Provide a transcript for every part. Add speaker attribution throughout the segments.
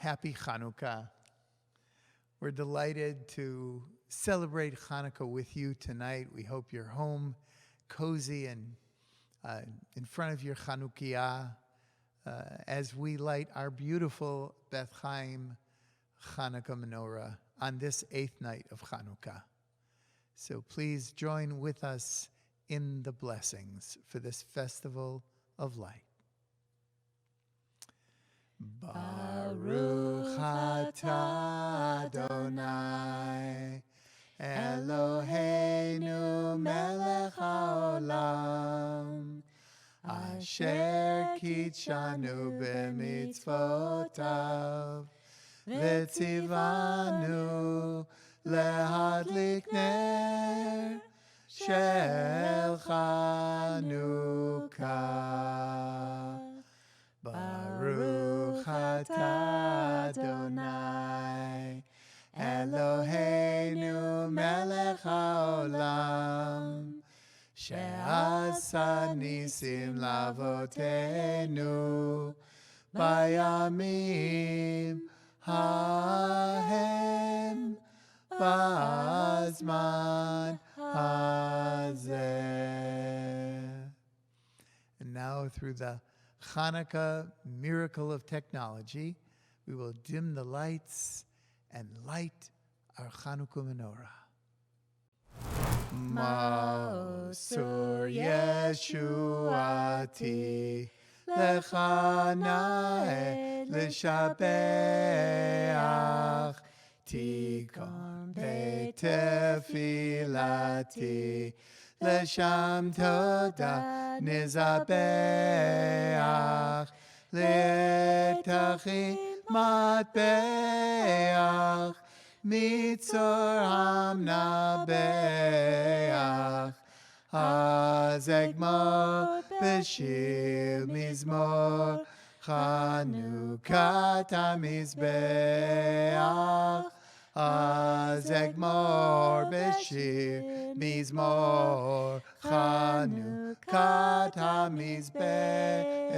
Speaker 1: Happy Hanukkah. We're delighted to celebrate Hanukkah with you tonight. We hope you're home, cozy, and in front of your Chanukiah as we light our beautiful Beth Chaim Hanukkah menorah on this 8th night of Hanukkah. So please join with us in the blessings for this festival of light. Baruch atah Adonai Eloheinu melech haolam asher kitshanu b'mitzvotav v'tzivanu lehadlik ner shel Chanukah. Baruch atah Adonai Eloheinu melech haolam she'asa nisim lavotenu bayamim hahem b'azman hazeh. And now through the Hanukkah miracle of technology, we will dim the lights and light our Hanukkah menorah. Ma'asur Yeshuati lechanae l'shabeach tikon betefilati l'sham toda Nizabeach L'tachim matbeach Mitzor hamnabeach Hazegmor b'shir mizmor Chanukah hamizbeach Hazegmor b'shir mizmor Chanukah hamizbeach.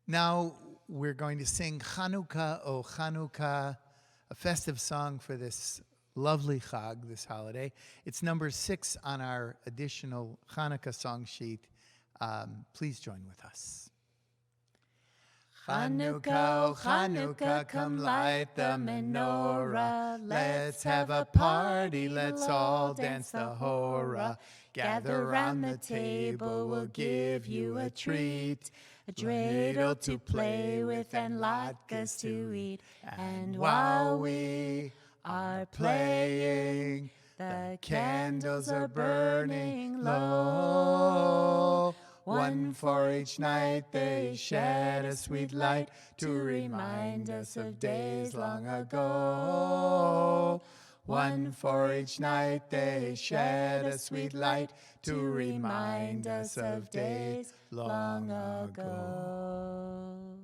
Speaker 1: Now we're going to sing Hanukkah, O Hanukkah, a festive song for this lovely Chag, this holiday. It's number 6 on our additional Hanukkah song sheet. Please join with us. Hanukkah, oh Hanukkah, come light the menorah. Let's have a party, let's all dance the hora. Gather round the table, we'll give you a treat. A dreidel to play with and latkes to eat. And while we are playing, the candles are burning low. One for each night they shed a sweet light to remind us of days long ago. One for each night they shed a sweet light to remind us of days long ago.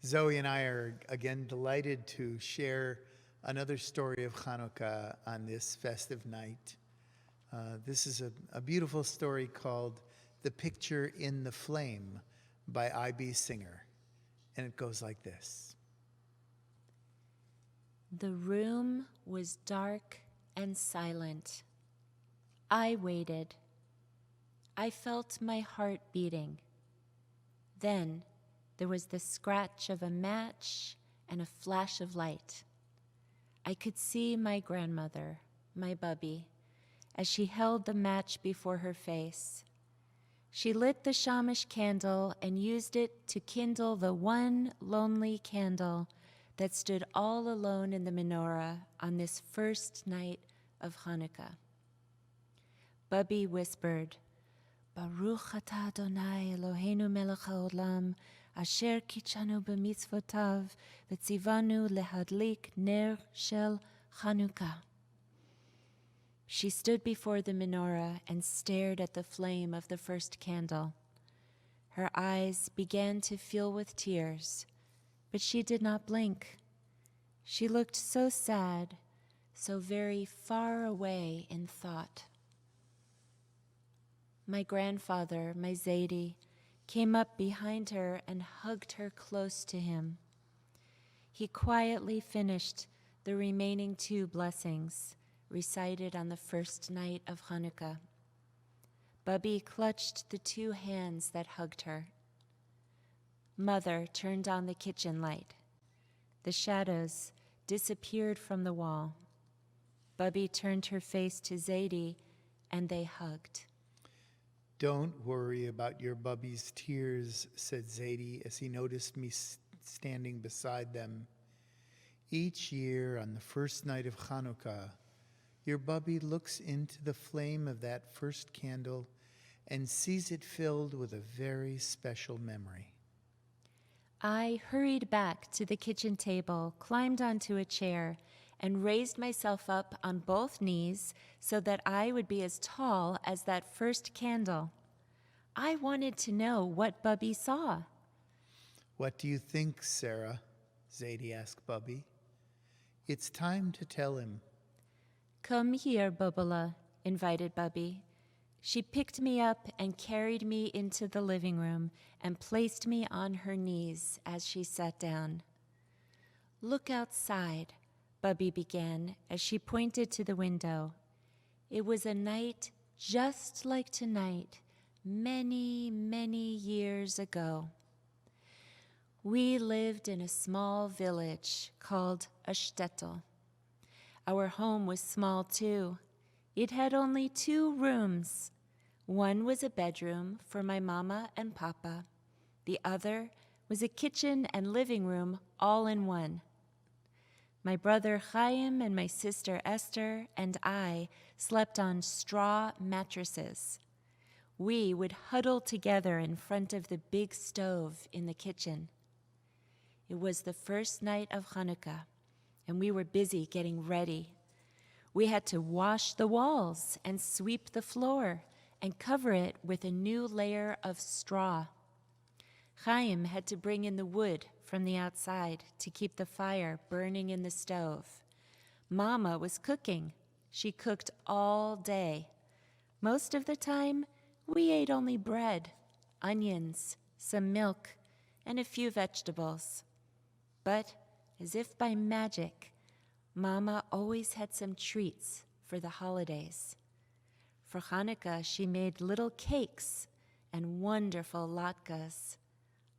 Speaker 1: Zoe and I are again delighted to share another story of Hanukkah on this festive night. This is a beautiful story called The Picture in the Flame by I.B. Singer. And it goes like this.
Speaker 2: The room was dark and silent. I waited. I felt my heart beating. Then there was the scratch of a match and a flash of light. I could see my grandmother, my bubby, as she held the match before her face. She lit the shamash candle and used it to kindle the one lonely candle that stood all alone in the menorah on this first night of Hanukkah. Bubby whispered, Baruch atah Adonai Eloheinu melech haolam asher kitshanu b'mitzvotav v'tzivanu lehadlik ner shel Chanukah. She stood before the menorah and stared at the flame of the first candle. Her eyes began to fill with tears, but she did not blink. She looked so sad, so very far away in thought. My grandfather, my Zadie, came up behind her and hugged her close to him. He quietly finished the remaining 2 blessings recited on the first night of Hanukkah. Bubby clutched the 2 hands that hugged her. Mother turned on the kitchen light. The shadows disappeared from the wall. Bubby turned her face to Zadie, and they hugged.
Speaker 1: Don't worry about your Bubby's tears, said Zadie as he noticed me standing beside them. Each year on the first night of Hanukkah, your Bubby looks into the flame of that first candle and sees it filled with a very special memory.
Speaker 2: I hurried back to the kitchen table, climbed onto a chair, and raised myself up on both knees so that I would be as tall as that first candle. I wanted to know what Bubby saw.
Speaker 1: What do you think, Sarah? Zadie asked Bubby. It's time to tell him.
Speaker 2: Come here, Bubala, invited Bubby. She picked me up and carried me into the living room and placed me on her knees as she sat down. Look outside, Bubby began as she pointed to the window. It was a night just like tonight, many, many years ago. We lived in a small village called a shtetl. Our home was small too. It had only 2 rooms. One was a bedroom for my mama and papa. The other was a kitchen and living room all in one. My brother Chaim and my sister Esther and I slept on straw mattresses. We would huddle together in front of the big stove in the kitchen. It was the first night of Hanukkah, and we were busy getting ready. We had to wash the walls and sweep the floor and cover it with a new layer of straw. Chaim had to bring in the wood from the outside to keep the fire burning in the stove. Mama was cooking. She cooked all day. Most of the time, we ate only bread, onions, some milk, and a few vegetables. But, as if by magic, Mama always had some treats for the holidays. For Hanukkah, she made little cakes and wonderful latkes.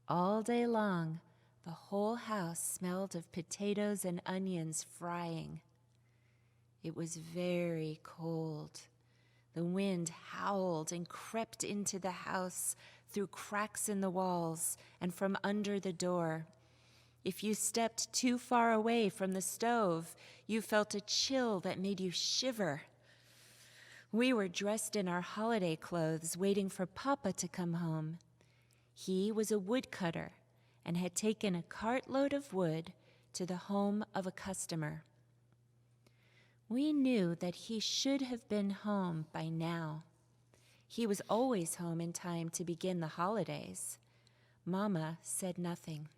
Speaker 2: All day long, the whole house smelled of potatoes and onions frying. It was very cold. The wind howled and crept into the house through cracks in the walls and from under the door. If you stepped too far away from the stove, you felt a chill that made you shiver. We were dressed in our holiday clothes, waiting for Papa to come home. He was a woodcutter and had taken a cartload of wood to the home of a customer. We knew that he should have been home by now. He was always home in time to begin the holidays. Mama said nothing.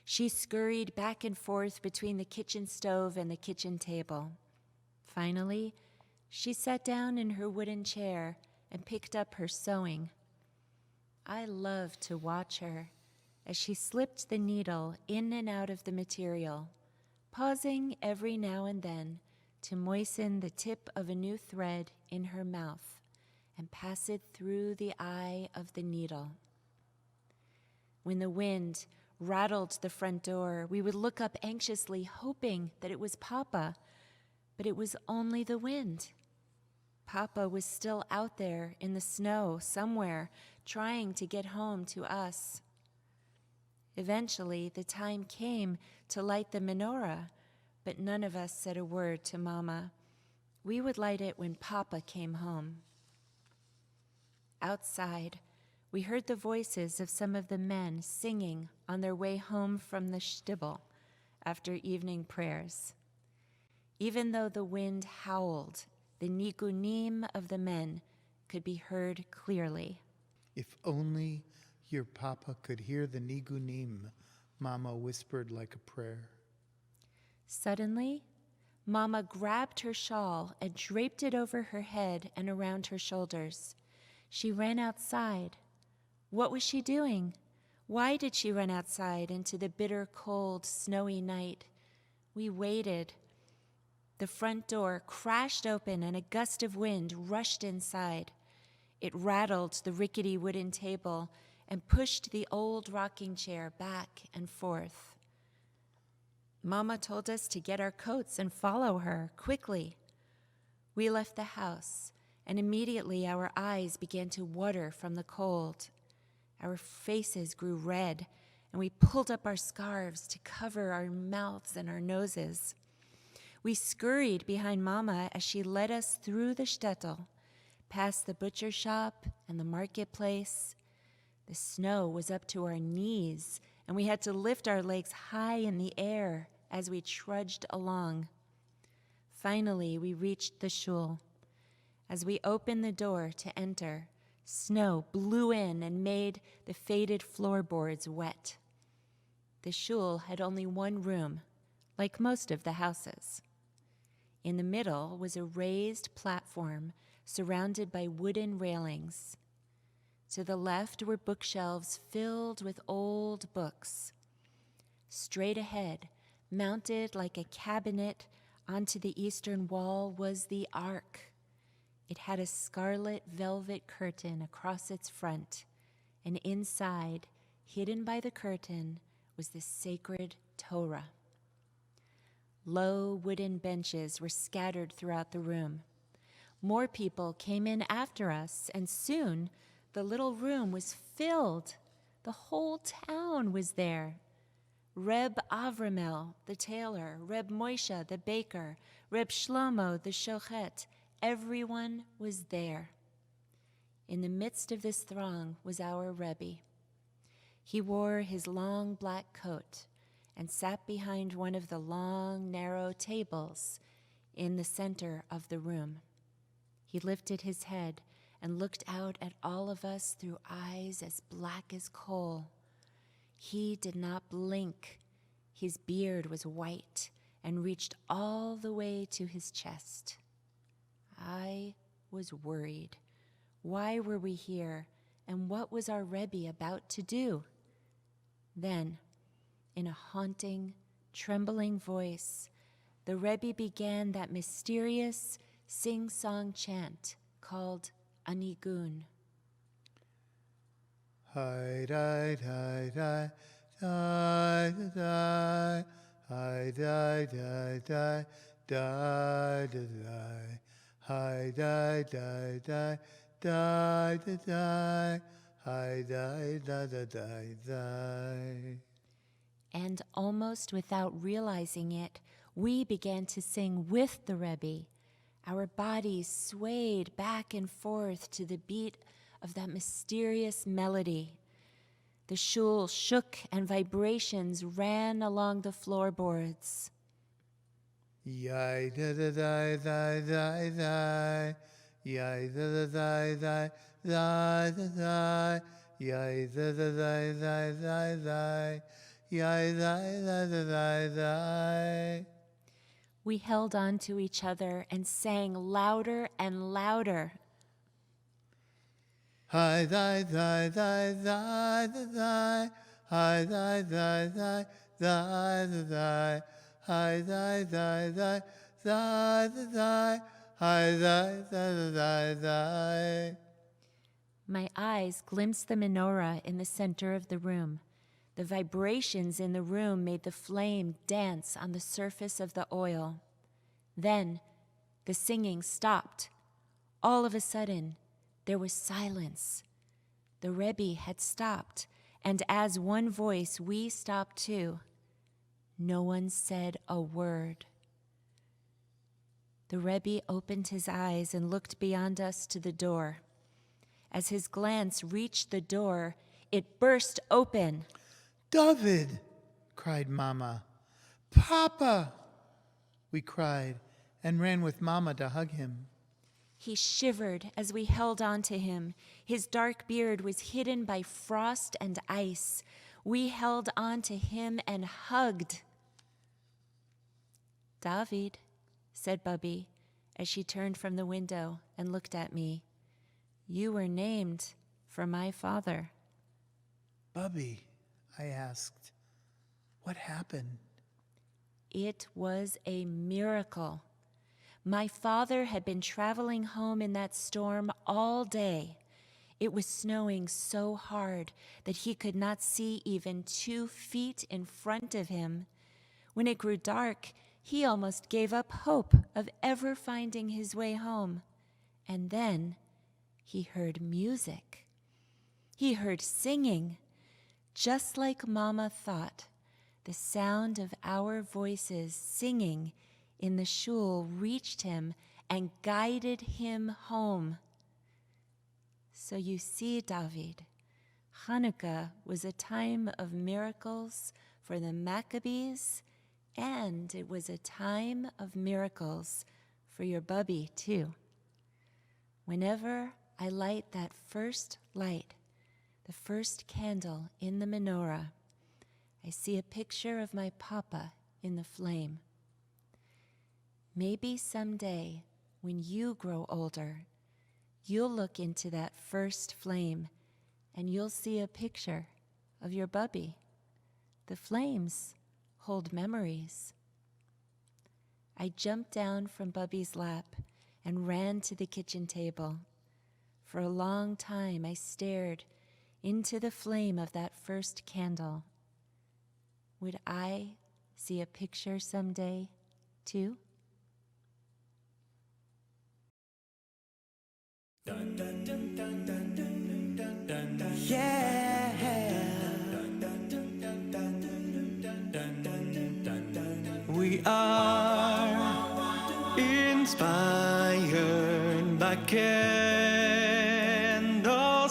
Speaker 2: She scurried back and forth between the kitchen stove and the kitchen table. Finally, she sat down in her wooden chair and picked up her sewing. I loved to watch her as she slipped the needle in and out of the material, pausing every now and then to moisten the tip of a new thread in her mouth and pass it through the eye of the needle. When the wind rattled the front door, we would look up anxiously, hoping that it was Papa, but it was only the wind. Papa was still out there in the snow somewhere, trying to get home to us. Eventually, the time came to light the menorah, but none of us said a word to Mama. We would light it when Papa came home. Outside, we heard the voices of some of the men singing on their way home from the shtibel after evening prayers. Even though the wind howled, the nigunim of the men could be heard clearly.
Speaker 1: If only your Papa could hear the nigunim, Mama whispered like a prayer.
Speaker 2: Suddenly, Mama grabbed her shawl and draped it over her head and around her shoulders. She ran outside. What was she doing? Why did she run outside into the bitter, cold, snowy night? We waited. The front door crashed open and a gust of wind rushed inside. It rattled the rickety wooden table and pushed the old rocking chair back and forth. Mama told us to get our coats and follow her quickly. We left the house, and immediately our eyes began to water from the cold. Our faces grew red, and we pulled up our scarves to cover our mouths and our noses. We scurried behind Mama as she led us through the shtetl, past the butcher shop and the marketplace. The snow was up to our knees, and we had to lift our legs high in the air as we trudged along. Finally, we reached the shul. As we opened the door to enter, snow blew in and made the faded floorboards wet. The shul had only one room, like most of the houses. In the middle was a raised platform surrounded by wooden railings. To the left were bookshelves filled with old books. Straight ahead, mounted like a cabinet onto the eastern wall, was the ark. It had a scarlet velvet curtain across its front, and inside, hidden by the curtain, was the sacred Torah. Low wooden benches were scattered throughout the room. More people came in after us, and soon the little room was filled. The whole town was there. Reb Avramel, the tailor, Reb Moshe, the baker, Reb Shlomo, the shochet, everyone was there. In the midst of this throng was our Rebbe. He wore his long black coat and sat behind one of the long, narrow tables in the center of the room. He lifted his head and looked out at all of us through eyes as black as coal. He did not blink. His beard was white and reached all the way to his chest. I was worried. Why were we here, and what was our Rebbe about to do? Then, in a haunting, trembling voice, the Rebbe began that mysterious sing-song chant called a nigun.
Speaker 1: Hi di di di di di hi di di di di di hi di di di di di hi di di di di.
Speaker 2: And almost without realizing it, we began to sing with the Rebbe. Our bodies swayed back and forth to the beat of that mysterious melody. The shul shook and vibrations ran along the floorboards.
Speaker 1: Yai da da da da da da, yai da da da da da da, yai da da da da da, yai da da da.
Speaker 2: We held on to each other and sang louder and louder.
Speaker 1: Hi da da da da da, hi da da da da da, hi da da da da da, hi da da da.
Speaker 2: My eyes glimpsed the menorah in the center of the room. The vibrations in the room made the flame dance on the surface of the oil. Then the singing stopped. All of a sudden, there was silence. The Rebbe had stopped, and as one voice, we stopped too. No one said a word. The Rebbe opened his eyes and looked beyond us to the door. As his glance reached the door, it burst open.
Speaker 1: David, cried Mama. Papa, we cried and ran with Mama to hug him.
Speaker 2: He shivered as we held on to him. His dark beard was hidden by frost and ice. We held on to him and hugged. David, said Bubby, as she turned from the window and looked at me. You were named for my father.
Speaker 1: Bubby, I asked, what happened?
Speaker 2: It was a miracle. My father had been traveling home in that storm all day. It was snowing so hard that he could not see even 2 feet in front of him. When it grew dark, he almost gave up hope of ever finding his way home. And then he heard music. He heard singing. Just like Mama thought, the sound of our voices singing in the shul reached him and guided him home. So you see, David, Hanukkah was a time of miracles for the Maccabees, and it was a time of miracles for your bubby, too. Whenever I light that first light, the first candle in the menorah, I see a picture of my papa in the flame. Maybe someday, when you grow older, you'll look into that first flame and you'll see a picture of your bubby. The flames hold memories. I jumped down from Bubby's lap and ran to the kitchen table. For a long time, I stared into the flame of that first candle. Would I see a picture someday, too?
Speaker 3: We are inspired by candles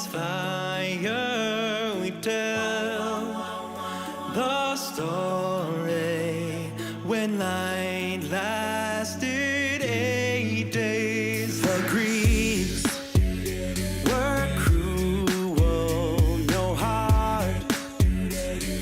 Speaker 3: fire. We tell the story when light lasted 8 days. The Greeks were cruel, no heart,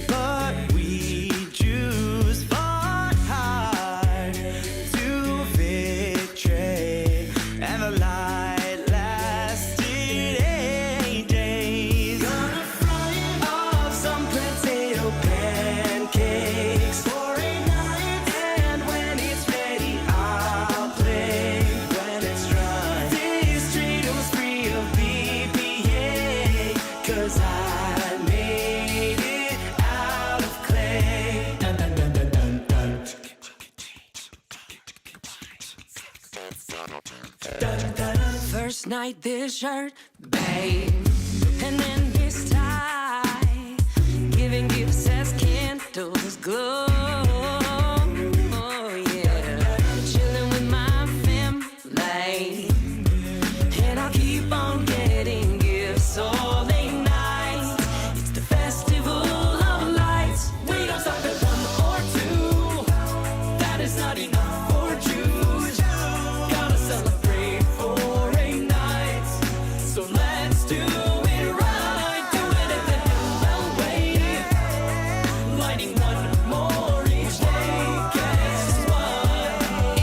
Speaker 3: but we Jews fought hard to victory, and the light lasted 8 days. Gonna fry off some potato pancakes for a night, and when it's ready, I'll play. When it's dry, this street was free of BPA, 'cause I made it out of clay. Dun, dun, dun, dun, dun, dun. Dun, dun, dun. First night this shirt, babe, and then this tie, giving gifts as candles glow. Oh yeah, chilling with my family, and I'll keep on getting gifts all day night. It's the festival of lights. We don't stop at 1 or 2. That is not enough for Jews. Gotta celebrate for a night. So let's do it right. Do it in the Hillel way. Lighting 1 more each day. Guess what?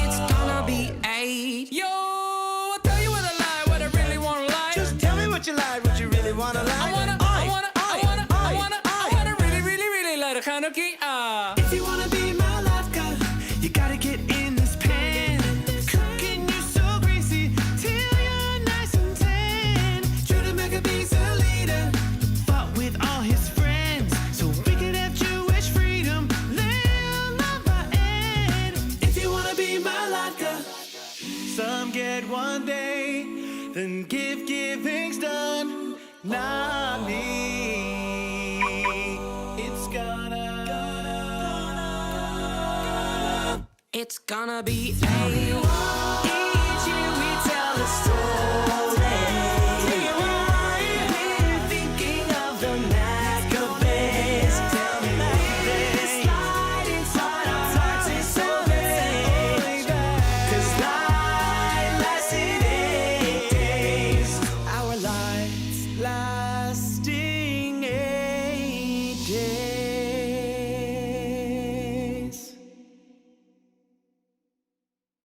Speaker 3: It's gonna be 8.
Speaker 4: Yo, I'll tell you what I like, what I really wanna like.
Speaker 3: Just tell me what you like, what you really wanna like.
Speaker 4: I wanna really like a Hanukkah.
Speaker 3: If you wanna be my vodka, you gotta get in this pan. Cooking you so greasy till you're nice and tan. Judah Maccabee's a leader, fought with all his friends so we could have Jewish freedom. They'll love our end. If you wanna be my vodka, some get 1 day, then giving's done. Not me. It's gonna be 8.